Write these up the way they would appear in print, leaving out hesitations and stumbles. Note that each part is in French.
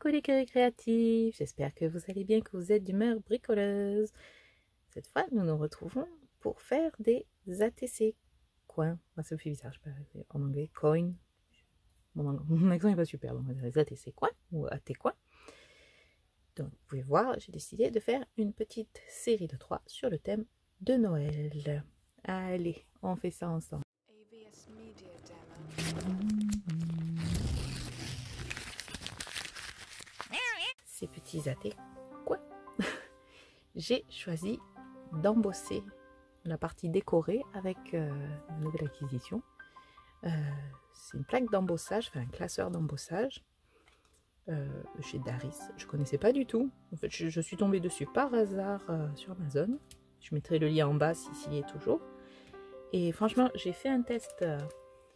Coucou les cœurs créatifs, j'espère que vous allez bien, que vous êtes d'humeur bricoleuse. Cette fois, nous nous retrouvons pour faire des ATC, coins. Ça me fait bizarre, je parle en anglais, coin. Mon accent n'est pas super, donc on va dire les ATC coins ou AT coins. Donc vous pouvez voir, j'ai décidé de faire une petite série de 3 sur le thème de Noël. Allez, on fait ça ensemble. Ces petits athées, quoi. J'ai choisi d'embosser la partie décorée avec ma nouvelle acquisition. C'est une plaque d'embossage, enfin un classeur d'embossage chez Daris. Je connaissais pas du tout. En fait, je suis tombée dessus par hasard sur Amazon. Je mettrai le lien en bas s'il y est toujours. Et franchement, j'ai fait un test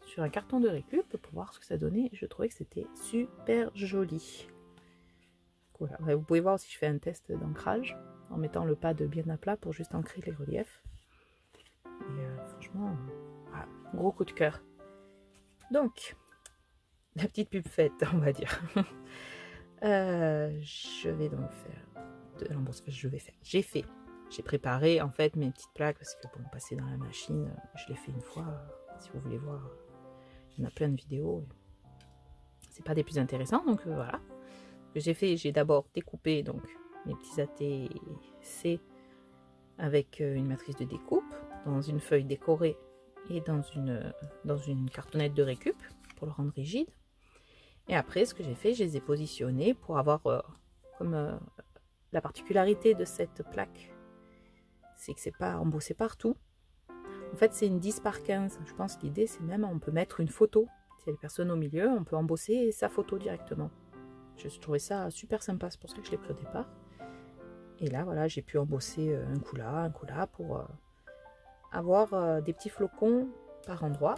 sur un carton de récup pour voir ce que ça donnait. Je trouvais que c'était super joli. Voilà. Vous pouvez voir si je fais un test d'ancrage en mettant le pad bien à plat pour juste ancrer les reliefs. Et franchement, voilà, gros coup de cœur. Donc, la petite pub faite, on va dire. Je vais donc faire de l'embossage. J'ai préparé en fait mes petites plaques parce que pour me passer dans la machine, je l'ai fait une fois. Si vous voulez voir, il y en a plein de vidéos. C'est pas des plus intéressants, donc voilà. J'ai d'abord découpé donc mes petits ATC avec une matrice de découpe dans une feuille décorée et dans une cartonnette de récup pour le rendre rigide. Et après, ce que j'ai fait, je les ai positionnés pour avoir comme la particularité de cette plaque, c'est que c'est pas embossé partout. En fait, c'est une 10 par 15. Je pense que l'idée, c'est même on peut mettre une photo. S'il y a une personne au milieu, on peut embosser sa photo directement. Je trouvais ça super sympa, c'est pour ça que je l'ai pris au départ. Et là, voilà, j'ai pu embosser un coup là pour avoir des petits flocons par endroit.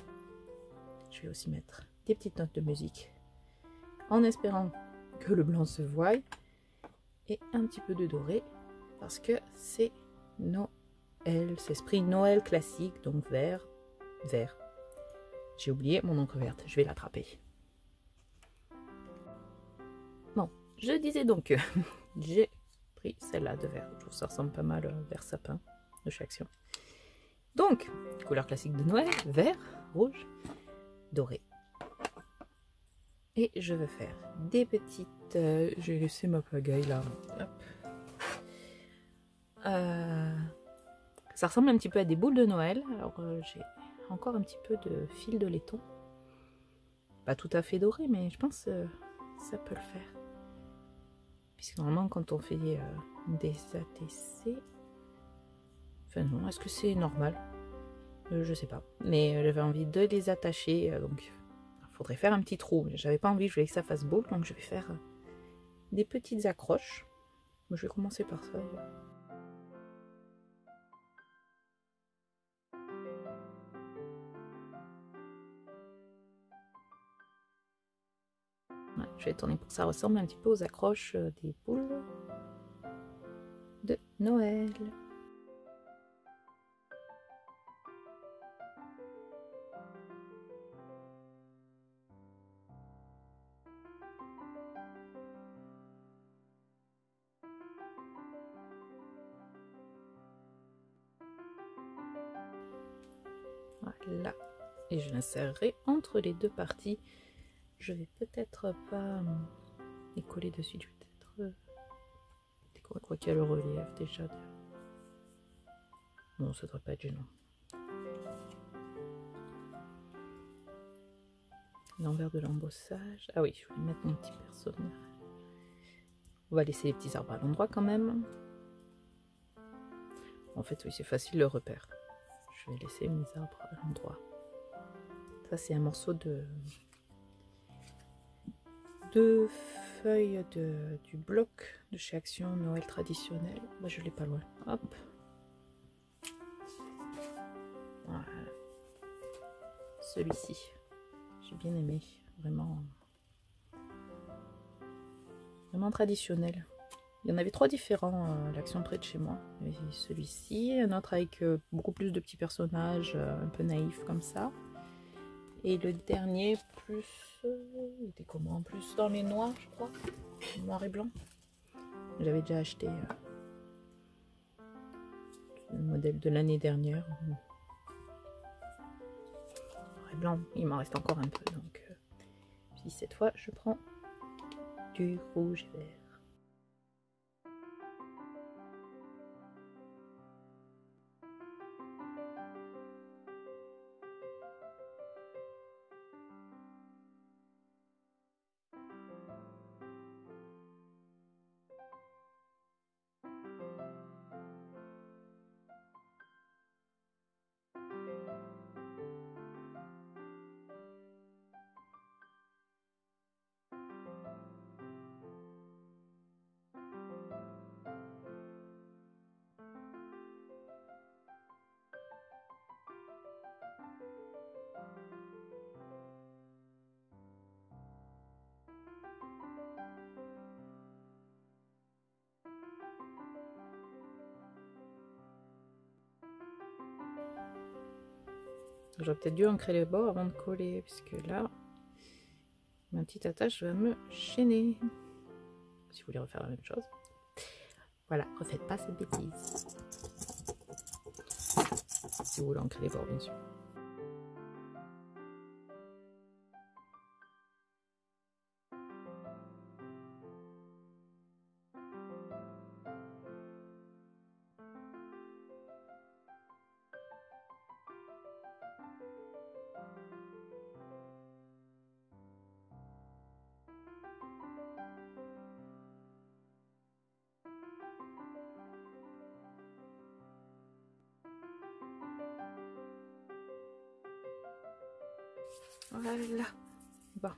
Je vais aussi mettre des petites notes de musique en espérant que le blanc se voie et un petit peu de doré parce que c'est Noël, c'est esprit Noël classique, donc vert. J'ai oublié mon encre verte, je vais l'attraper. Bon, je disais donc que j'ai pris celle-là de vert. Je trouve que ça ressemble pas mal vert sapin de chez Action. Donc, couleur classique de Noël, vert, rouge, doré. Et je vais faire des petites... j'ai laissé ma pagaille là. Ça ressemble un petit peu à des boules de Noël. Alors j'ai encore un petit peu de fil de laiton. Pas tout à fait doré, mais je pense ça peut le faire. Puisque normalement quand on fait des ATC... Enfin non, est-ce que c'est normal? Je sais pas. Mais j'avais envie de les attacher, donc il faudrait faire un petit trou. Mais j'avais pas envie, je voulais que ça fasse boule, donc je vais faire des petites accroches. Je vais commencer par ça. Ouais, je vais tourner pour que ça ressemble un petit peu aux accroches des boules de Noël. Voilà. Et je l'insérerai entre les deux parties. Je vais peut-être pas les coller dessus. Je vais peut-être quoi qu'il y a le relief déjà. Bon, ça devrait pas être gênant. L'envers de l'embossage. Ah oui, je vais mettre mon petit personnage. On va laisser les petits arbres à l'endroit quand même. En fait, oui, c'est facile le repère. Je vais laisser mes arbres à l'endroit. Ça, c'est un morceau de feuilles du bloc de chez Action Noël traditionnel. Moi, je l'ai pas loin. Hop. Voilà. Celui-ci, j'ai bien aimé. Vraiment traditionnel. Il y en avait 3 différents l'Action près de chez moi. Celui-ci, un autre avec beaucoup plus de petits personnages un peu naïfs comme ça. Et le dernier, plus... il était comment? Plus dans les noirs, je crois. Noir et blanc. J'avais déjà acheté le modèle de l'année dernière. Noir et blanc, il m'en reste encore un peu. Donc, puis cette fois, je prends du rouge et vert. J'aurais peut-être dû ancrer les bords avant de coller, puisque là, ma petite attache va me gêner. Si vous voulez refaire la même chose. Voilà, refaites pas cette bêtise. Si vous voulez ancrer les bords, bien sûr. Voilà. Bon,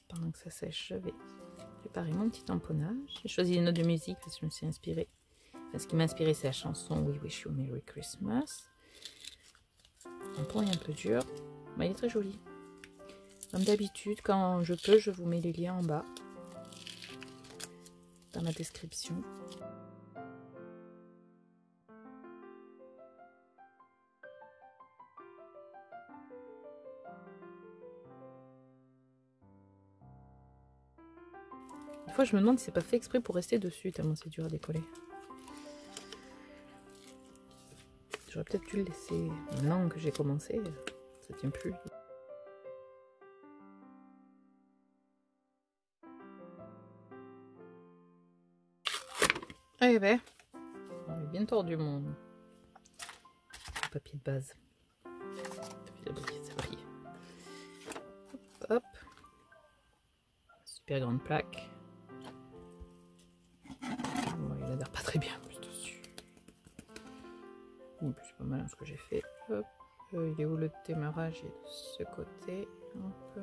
pendant que ça sèche, je vais préparer mon petit tamponnage. J'ai choisi une note de musique parce que je me suis inspirée. Enfin, ce qui m'a inspiré, c'est la chanson We Wish You a Merry Christmas. Un point un peu dur, mais il est très joli. Comme d'habitude, quand je peux, je vous mets les liens en bas, dans la description. Des fois, je me demande si c'est pas fait exprès pour rester dessus, tellement c'est dur à décoller. J'aurais peut-être dû le laisser maintenant que j'ai commencé, ça tient plus. Eh ben, on est bien tordu mon papier de base. Hop, super grande plaque. Bon, il adhère pas très bien plus dessus. C'est pas mal hein, ce que j'ai fait. Hop. Il est où le démarrage? Il est de ce côté. Hop.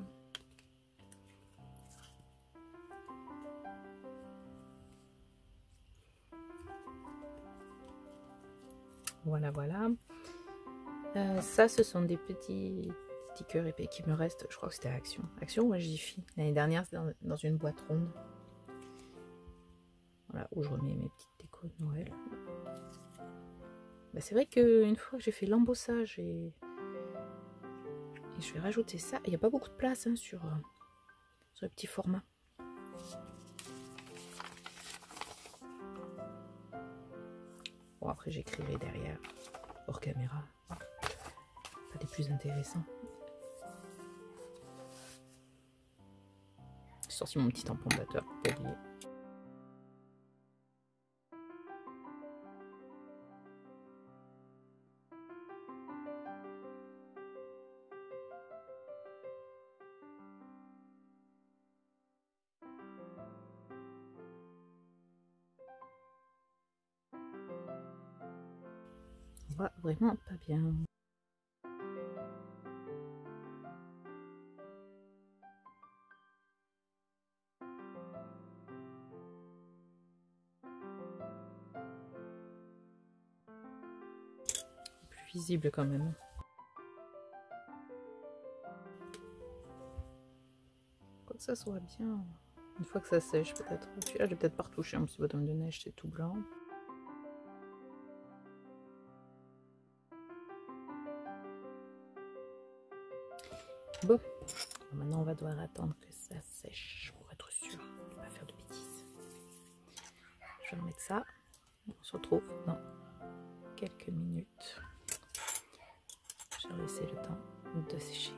Voilà, voilà. Ça, ce sont des petits stickers épais qui me restent. Je crois que c'était à Action. Action ou à Jiffy. L'année dernière, c'était dans une boîte ronde. Voilà, où je remets mes petites décos de Noël. Bah, c'est vrai qu'une fois que j'ai fait l'embossage et je vais rajouter ça. Il n'y a pas beaucoup de place hein, sur le petit format. Bon, après, j'écrirai derrière, hors caméra. Pas des plus intéressants. J'ai sorti mon petit tampon batteur pour pas oublier. On voit vraiment pas bien. Plus visible quand même. Quoi que ça soit bien. Une fois que ça sèche peut-être. Celui-là, je vais peut-être pas retoucher un petit bottom de neige, c'est tout blanc. Bon, maintenant on va devoir attendre que ça sèche pour être sûr de ne pas faire de bêtises. Je vais remettre ça. On se retrouve dans quelques minutes. Je vais laisser le temps de sécher.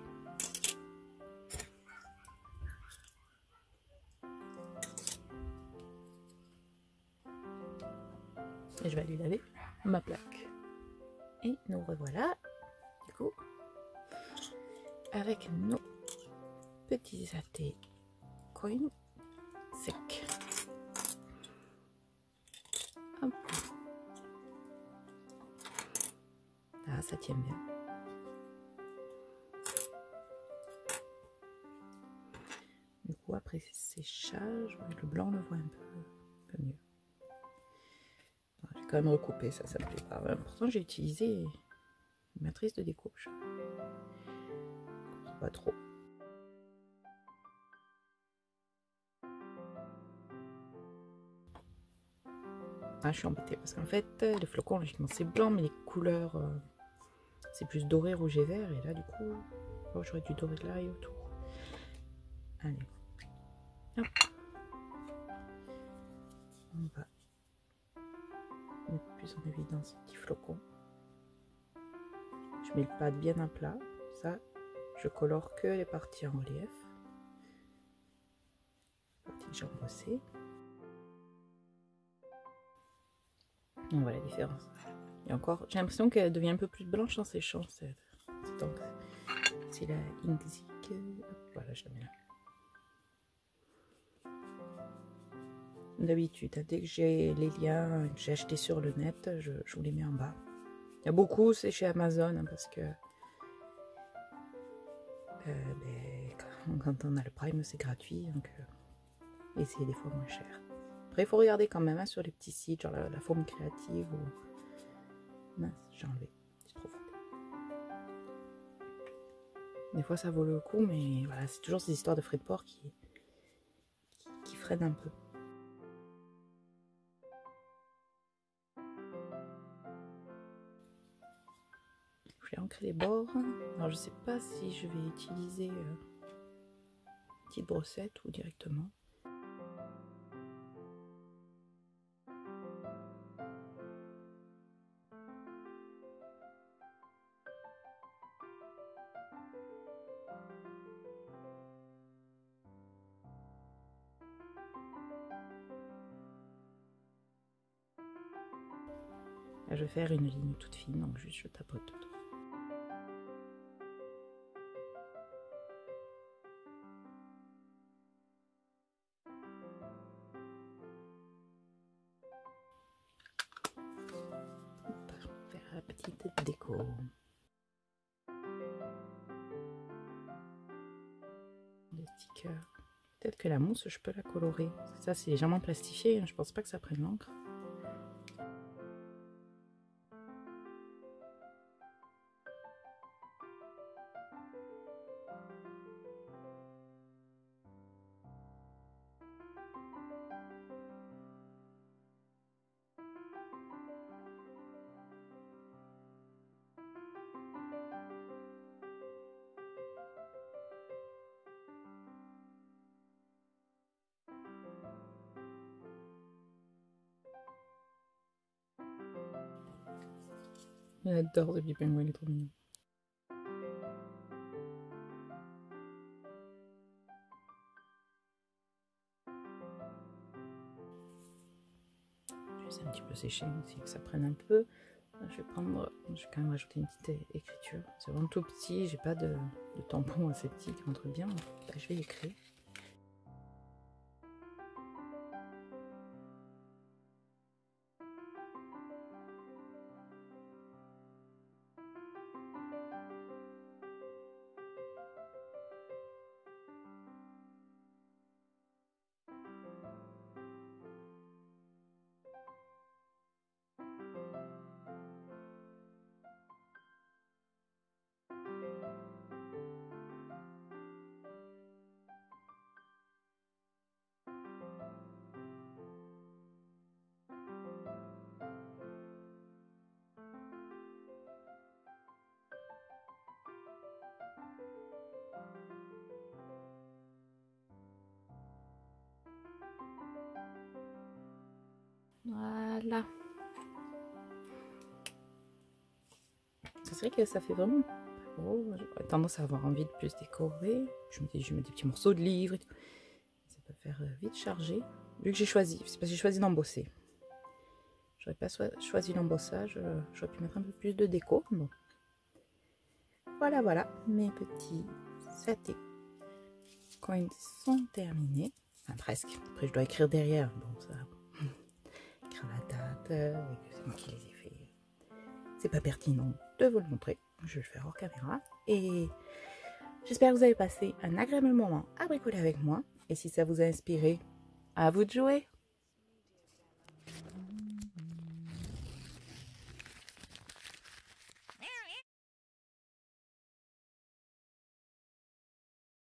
Et je vais aller laver ma plaque. Et nous revoilà, du coup, avec nos petits athées coin secs. Hop. Ah, ça tient bien. Du coup, après séchage, le blanc le voit un peu mieux. J'ai quand même recoupé, ça me plaît pas. Pourtant, j'ai utilisé une matrice de découpe. Pas trop. Ah, je suis embêtée parce qu'en fait, les flocons, logiquement, c'est blanc, mais les couleurs, c'est plus doré, rouge et vert. Et là, du coup, oh, j'aurais dû dorer de l'ail autour. Allez. Hop. On va mettre plus en évidence ces petits flocons. Je mets le pad bien à plat. Ça, je colore que les parties en relief. Les parties que j'ai embossées. On voit la différence. Et encore, j'ai l'impression qu'elle devient un peu plus blanche en séchant. C'est la Inkzik. Voilà, je la mets là. D'habitude, dès que j'ai les liens que j'ai achetés sur le net, je vous les mets en bas. Il y a beaucoup, c'est chez Amazon, hein, parce que quand on a le Prime, c'est gratuit, donc et c'est des fois moins cher. Après, il faut regarder quand même hein, sur les petits sites, genre la forme créative ou... Mince, j'ai enlevé, c'est trop fort. Des fois, ça vaut le coup, mais voilà, c'est toujours ces histoires de frais de port qui freinent un peu. Je vais ancrer les bords. Alors, je sais pas si je vais utiliser une petite brossette ou directement. Là, je vais faire une ligne toute fine, donc juste je tapote autour. Faire la petite déco. Des stickers. Peut-être que la mousse, je peux la colorer. Ça, c'est légèrement plastifié. Je pense pas que ça prenne l'encre. J'adore ce petit pingouin, il est trop mignon. Je vais laisser un petit peu sécher aussi, que ça prenne un peu. Je vais quand même rajouter une petite écriture. C'est vraiment tout petit, j'ai pas de tampon assez petit qui rentre bien. Bah, je vais écrire. Voilà. C'est vrai que ça fait vraiment... Oh, j'ai tendance à avoir envie de plus décorer. Je me dis, je mets des petits morceaux de livres et tout. Ça peut faire vite charger. Vu que j'ai choisi, c'est parce que j'ai choisi d'embosser. J'aurais pas choisi l'embossage, j'aurais pu mettre un peu plus de déco. Bon. Voilà, voilà, mes petits satés coins sont terminés. Enfin, presque. Après, je dois écrire derrière. Bon, ça... écrire la date, c'est moi qui les ai fait. C'est pas pertinent de vous le montrer. Je vais le faire hors caméra. Et j'espère que vous avez passé un agréable moment à bricoler avec moi. Et si ça vous a inspiré, à vous de jouer!